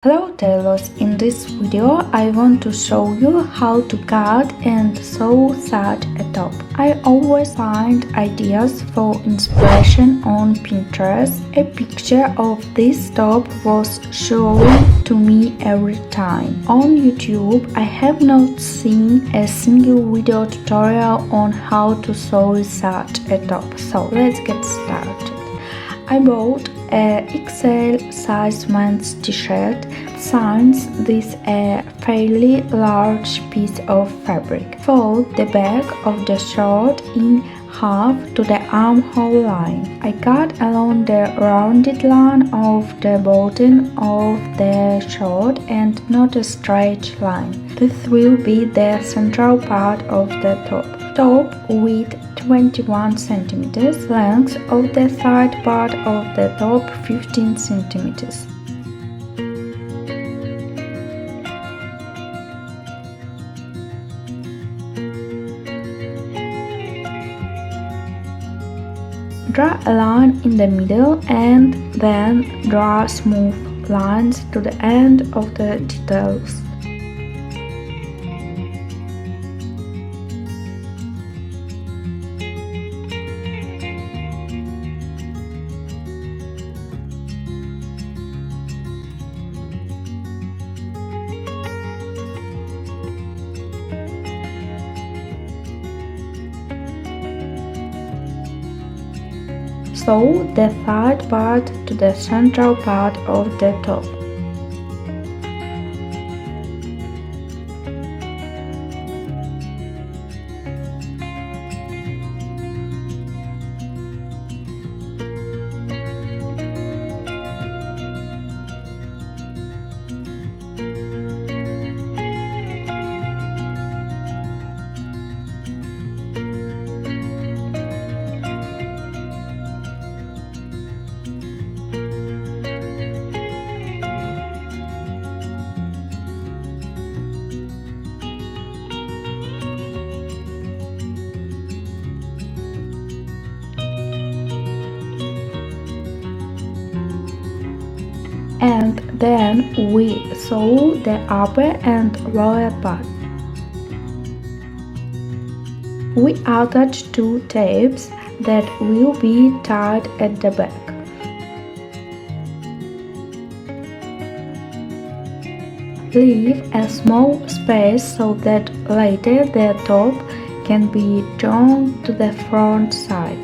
Hello tailors, in this video I want to show you how to cut and sew such a top. I always find ideas for inspiration on Pinterest. A picture of this top was shown to me every time. On YouTube I have not seen a single video tutorial on how to sew such a top, so let's get started. I bought a XL size men's t-shirt since this is a fairly large piece of fabric. Fold the back of the shirt in half to the armhole line. I cut along the rounded line of the bottom of the shirt and not a straight line. This will be the central part of the top. Top width 21 cm, length of the side part of the top 15 cm. Draw a line in the middle and then draw smooth lines to the end of the details. Sew the side part to the central part of the top. And then we sew the upper and lower part. We attach two tapes that will be tied at the back. Leave a small space so that later the top can be joined to the front side.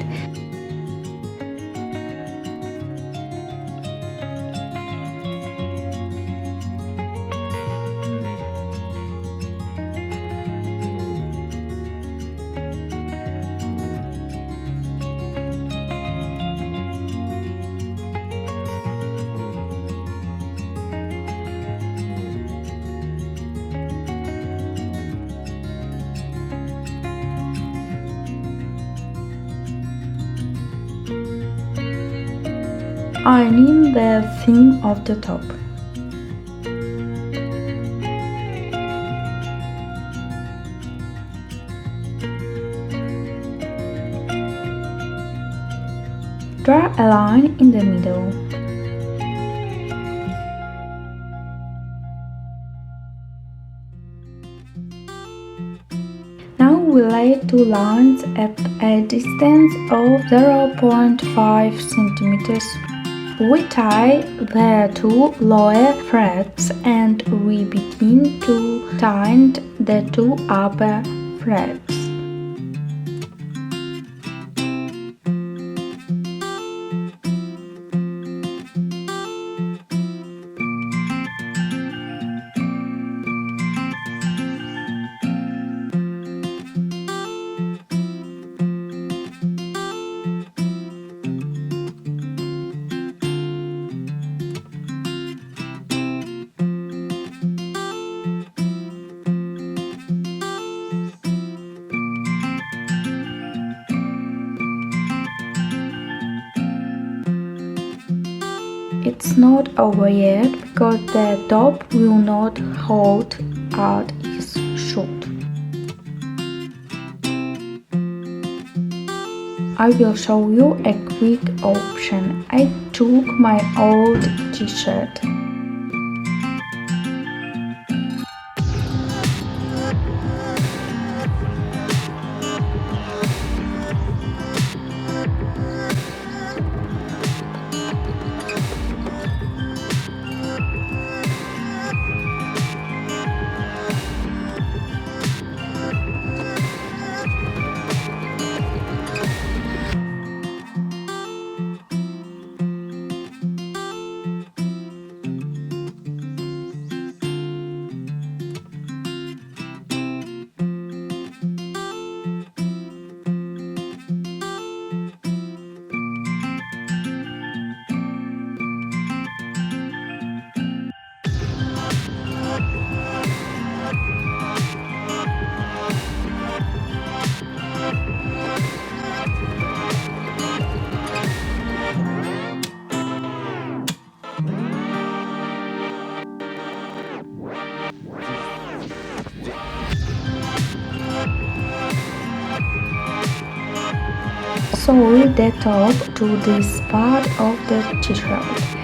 Ironing the seam of the top. Draw a line in the middle. Now we lay two lines at a distance of 0.5 cm. We tie the two lower threads and we begin to tighten the two upper threads. It's not over yet because the top will not hold as it should. I will show you a quick option. I took my old t-shirt sew the top to this part of the t-shirt.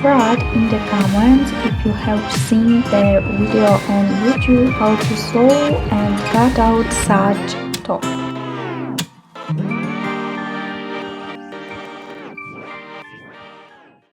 Write in the comments if you have seen the video on YouTube how to sew and cut out such top.